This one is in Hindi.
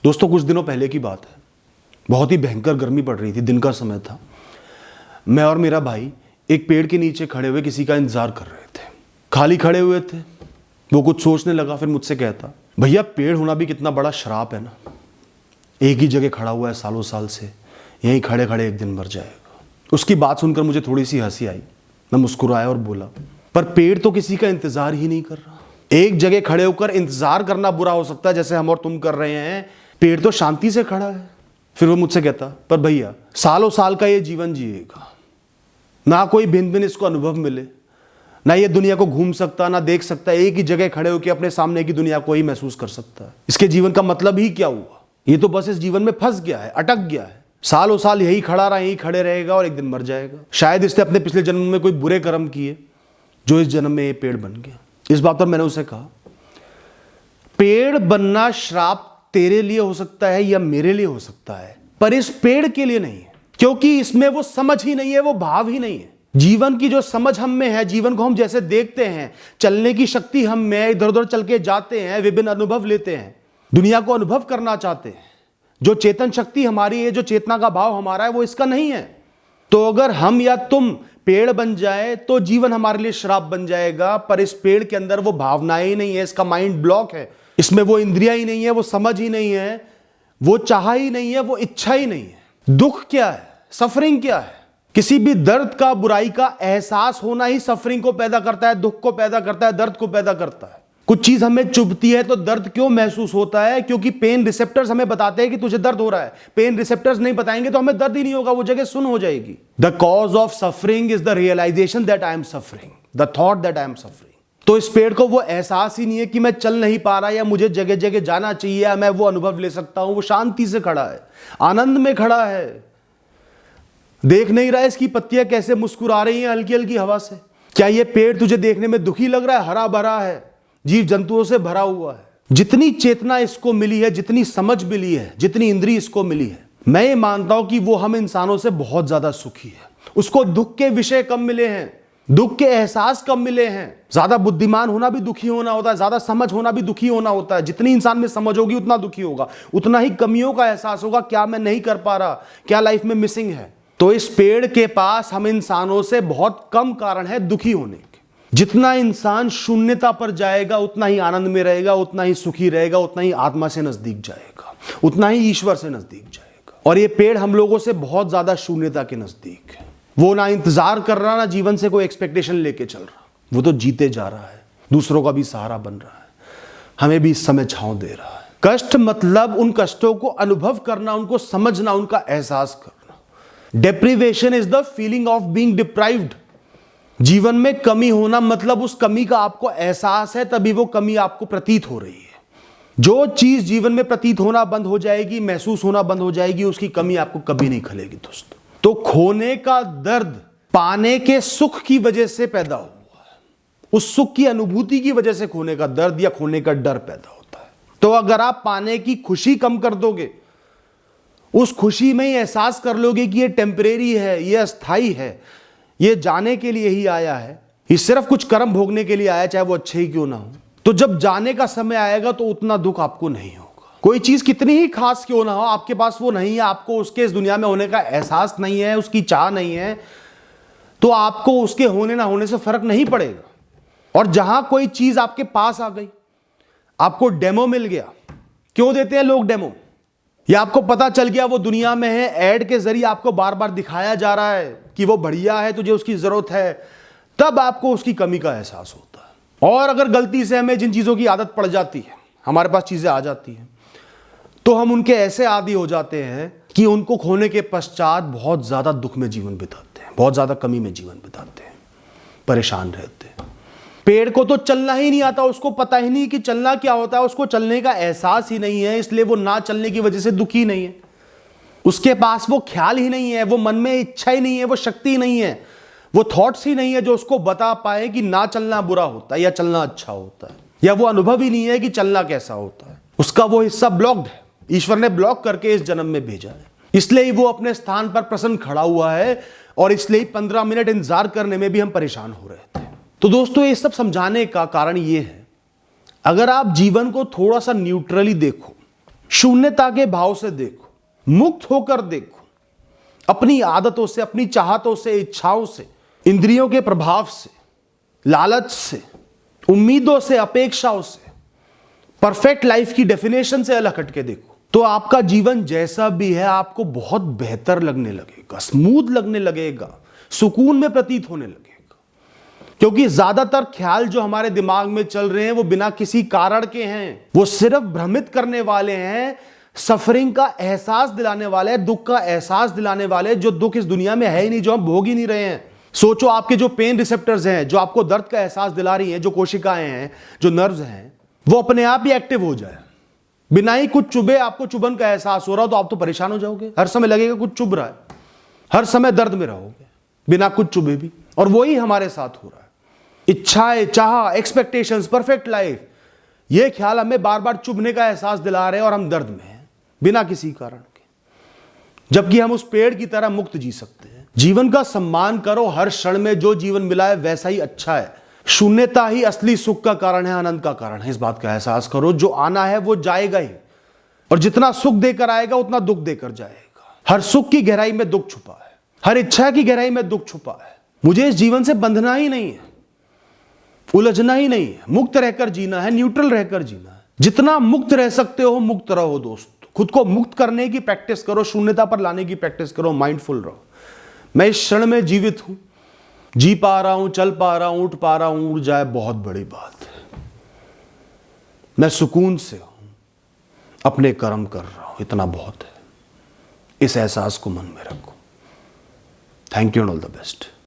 दोस्तों कुछ दिनों पहले की बात है, बहुत ही भयंकर गर्मी पड़ रही थी, दिन का समय था। मैं और मेरा भाई एक पेड़ के नीचे खड़े हुए किसी का इंतजार कर रहे थे। खाली खड़े हुए थे, वो कुछ सोचने लगा, फिर मुझसे कहता, भैया पेड़ होना भी कितना बड़ा श्राप है ना, एक ही जगह खड़ा हुआ है सालों साल से, यहीं खड़े खड़े एक दिन मर जाएगा। उसकी बात सुनकर मुझे थोड़ी सी हंसी आई। मैं मुस्कुराया और बोला, पर पेड़ तो किसी का इंतजार ही नहीं कर रहा। एक जगह खड़े होकर इंतजार करना बुरा हो सकता है, जैसे हम और तुम कर रहे हैं, पेड़ तो शांति से खड़ा है। फिर वो मुझसे कहता, पर भैया सालों साल का ये जीवन जिएगा, ना कोई भिन्न भिन्न इसको अनुभव मिले, ना ये दुनिया को घूम सकता, ना देख सकता, एक ही जगह खड़े होकर अपने सामने की दुनिया को ही महसूस कर सकता है। इसके जीवन का मतलब ही क्या हुआ? ये तो बस इस जीवन में फंस गया है, अटक गया है, सालों साल यही खड़ा रहा, यही खड़े रहेगा और एक दिन मर जाएगा। शायद इसने अपने पिछले जन्म में कोई बुरे कर्म किए जो इस जन्म में ये पेड़ बन गया। इस बात पर मैंने उसे कहा, पेड़ बनना श्राप तेरे लिए हो सकता है या मेरे लिए हो सकता है, पर इस पेड़ के लिए नहीं है, क्योंकि इसमें वो समझ ही नहीं है, वो भाव ही नहीं है। जीवन की जो समझ हम में है, जीवन को हम जैसे देखते हैं, चलने की शक्ति हम में, इधर उधर चल के जाते हैं, विभिन्न अनुभव लेते हैं, दुनिया को अनुभव करना चाहते हैं, जो चेतन शक्ति हमारी है, जो चेतना का भाव हमारा है, वो इसका नहीं है। तो अगर हम या तुम पेड़ बन जाए तो जीवन हमारे लिए श्राप बन जाएगा। पर इस पेड़ के अंदर वो भावनाएं ही नहीं है, इसका माइंड ब्लॉक है, इसमें वो इंद्रियां ही नहीं है, वो समझ ही नहीं है, वो चाह ही नहीं है, वो इच्छा ही नहीं है। दुख क्या है, सफरिंग क्या है? किसी भी दर्द का, बुराई का एहसास होना ही सफरिंग को पैदा करता है, दुख को पैदा करता है, दर्द को पैदा करता है। कुछ चीज हमें चुभती है तो दर्द क्यों महसूस होता है? क्योंकि पेन रिसेप्टर्स हमें बताते हैं कि तुझे दर्द हो रहा है। पेन रिसेप्टर्स नहीं बताएंगे तो हमें दर्द ही नहीं होगा, वो जगह सुन्न हो जाएगी। The cause of suffering is the realisation that I am suffering, the thought that I am suffering. तो इस पेड़ को वो एहसास ही नहीं है कि मैं चल नहीं पा रहा या मुझे जगह जगह जाना चाहिए या मैं वो अनुभव ले सकता हूं। वो शांति से खड़ा है, आनंद में खड़ा है, देख नहीं रहा है इसकी पत्तियां कैसे मुस्कुरा रही हैं हल्की हल्की हवा से। क्या ये पेड़ तुझे देखने में दुखी लग रहा है? हरा भरा है, जीव जंतुओं से भरा हुआ है। जितनी चेतना इसको मिली है, जितनी समझ मिली है, जितनी इंद्रिय इसको मिली है, मैं ये मानता हूं कि वो हम इंसानों से बहुत ज्यादा सुखी है। उसको दुख के विषय कम मिले हैं, दुख के एहसास कम मिले हैं। ज्यादा बुद्धिमान होना भी दुखी होना होता है, ज्यादा समझ होना भी दुखी होना होता है। जितनी इंसान में समझ होगी उतना दुखी होगा, उतना ही कमियों का एहसास होगा, क्या मैं नहीं कर पा रहा, क्या लाइफ में मिसिंग है। तो इस पेड़ के पास हम इंसानों से बहुत कम कारण है दुखी होने के। जितना इंसान शून्यता पर जाएगा उतना ही आनंद में रहेगा, उतना ही सुखी रहेगा, उतना ही आत्मा से नजदीक जाएगा, उतना ही ईश्वर से नजदीक जाएगा। और ये पेड़ हम लोगों से बहुत ज्यादा शून्यता के नजदीक है। वो ना इंतजार कर रहा, ना जीवन से कोई एक्सपेक्टेशन लेके चल रहा, वो तो जीते जा रहा है, दूसरों का भी सहारा बन रहा है, हमें भी इस समय छांव दे रहा है। कष्ट मतलब उन कष्टों को अनुभव करना, उनको समझना, उनका एहसास करना। Deprivation is the feeling of being deprived. जीवन में कमी होना मतलब उस कमी का आपको एहसास है, तभी वो कमी आपको प्रतीत हो रही है। जो चीज जीवन में प्रतीत होना बंद हो जाएगी, महसूस होना बंद हो जाएगी, उसकी कमी आपको कभी नहीं खलेगी दोस्तों। तो खोने का दर्द पाने के सुख की वजह से पैदा हुआ है, उस सुख की अनुभूति की वजह से खोने का दर्द या खोने का डर पैदा होता है। तो अगर आप पाने की खुशी कम कर दोगे, उस खुशी में ही एहसास कर लोगे कि ये टेम्परेरी है, ये अस्थाई है, ये जाने के लिए ही आया है, ये सिर्फ कुछ कर्म भोगने के लिए आया, चाहे वो अच्छे ही क्यों ना हो, तो जब जाने का समय आएगा तो उतना दुख आपको नहीं होगा। कोई चीज कितनी ही खास क्यों ना हो, आपके पास वो नहीं है, आपको उसके इस दुनिया में होने का एहसास नहीं है, उसकी चाह नहीं है, तो आपको उसके होने ना होने से फर्क नहीं पड़ेगा। और जहां कोई चीज आपके पास आ गई, आपको डेमो मिल गया, क्यों देते हैं लोग डेमो? या आपको पता चल गया वो दुनिया में है, ऐड के जरिए आपको बार बार दिखाया जा रहा है कि वो बढ़िया है, तुझे उसकी जरूरत है, तब आपको उसकी कमी का एहसास होता है। और अगर गलती से हमें जिन चीजों की आदत पड़ जाती है, हमारे पास चीजें आ जाती हैं, तो हम उनके ऐसे आदी हो जाते हैं कि उनको खोने के पश्चात बहुत ज्यादा दुख में जीवन बिताते हैं, बहुत ज्यादा कमी में जीवन बिताते हैं, परेशान रहते हैं। पेड़ को तो चलना ही नहीं आता, उसको पता ही नहीं कि चलना क्या होता है, उसको चलने का एहसास ही नहीं है, इसलिए वो ना चलने की वजह से दुखी नहीं है। उसके पास वो ख्याल ही नहीं है, वो मन में इच्छा ही नहीं है, वो शक्ति नहीं है, वो थॉट्स ही नहीं है जो उसको बता पाए कि ना चलना बुरा होता है या चलना अच्छा होता है, या वो अनुभव ही नहीं है कि चलना कैसा होता है। उसका वो हिस्सा ब्लॉक्ड है, ईश्वर ने ब्लॉक करके इस जन्म में भेजा है, इसलिए ही वो अपने स्थान पर प्रसन्न खड़ा हुआ है, और इसलिए 15 मिनट इंतजार करने में भी हम परेशान हो रहे थे। तो दोस्तों ये सब समझाने का कारण ये है, अगर आप जीवन को थोड़ा सा न्यूट्रली देखो, शून्यता के भाव से देखो, मुक्त होकर देखो, अपनी आदतों से, अपनी चाहतों से, इच्छाओं से, इंद्रियों के प्रभाव से, लालच से, उम्मीदों से, अपेक्षाओं से, परफेक्ट लाइफ की डेफिनेशन से अलग हटके देखो, तो आपका जीवन जैसा भी है आपको बहुत बेहतर लगने लगेगा, स्मूथ लगने लगेगा, सुकून में प्रतीत होने लगेगा। क्योंकि ज्यादातर ख्याल जो हमारे दिमाग में चल रहे हैं वो बिना किसी कारण के हैं, वो सिर्फ भ्रमित करने वाले हैं, सफरिंग का एहसास दिलाने वाले हैं, दुख का एहसास दिलाने वाले, जो दुख इस दुनिया में है ही नहीं, जो हम भोग ही नहीं रहे हैं। सोचो आपके जो पेन रिसेप्टर्स हैं, जो आपको दर्द का एहसास दिला रही हैं, जो कोशिकाएं हैं, जो नर्व्स हैं, वो अपने आप ही एक्टिव हो जाए, बिना ही कुछ चुभे आपको चुभन का एहसास हो रहा हो तो आप तो परेशान हो जाओगे, हर समय लगेगा कुछ चुभ रहा है, हर समय दर्द में रहोगे बिना कुछ चुभे भी। और वही हमारे साथ हो रहा है। इच्छाएं, चाह, एक्सपेक्टेशंस, परफेक्ट लाइफ, ये ख्याल हमें बार बार चुभने का एहसास दिला रहे हैं और हम दर्द में हैं बिना किसी कारण के, जबकि हम उस पेड़ की तरह मुक्त जी सकते हैं। जीवन का सम्मान करो, हर क्षण में जो जीवन मिला है वैसा ही अच्छा है। शून्यता ही असली सुख का कारण है, आनंद का कारण है, इस बात का एहसास करो। जो आना है वो जाएगा ही, और जितना सुख देकर आएगा उतना दुख देकर जाएगा। हर सुख की गहराई में दुख छुपा है, हर इच्छा की गहराई में दुख छुपा है। मुझे इस जीवन से बंधना ही नहीं है, उलझना ही नहीं है, मुक्त रहकर जीना है, न्यूट्रल रहकर जीना है। जितना मुक्त रह सकते हो मुक्त रहो दोस्त, खुद को मुक्त करने की प्रैक्टिस करो, शून्यता पर लाने की प्रैक्टिस करो, माइंडफुल रहो। मैं इस क्षण में जीवित हूं, जी पा रहा हूं, चल पा रहा हूं, उठ पा रहा हूं, उड़ जाए बहुत बड़ी बात है। मैं सुकून से हूं, अपने कर्म कर रहा हूं, इतना बहुत है। इस एहसास को मन में रखो। Thank you and all the best.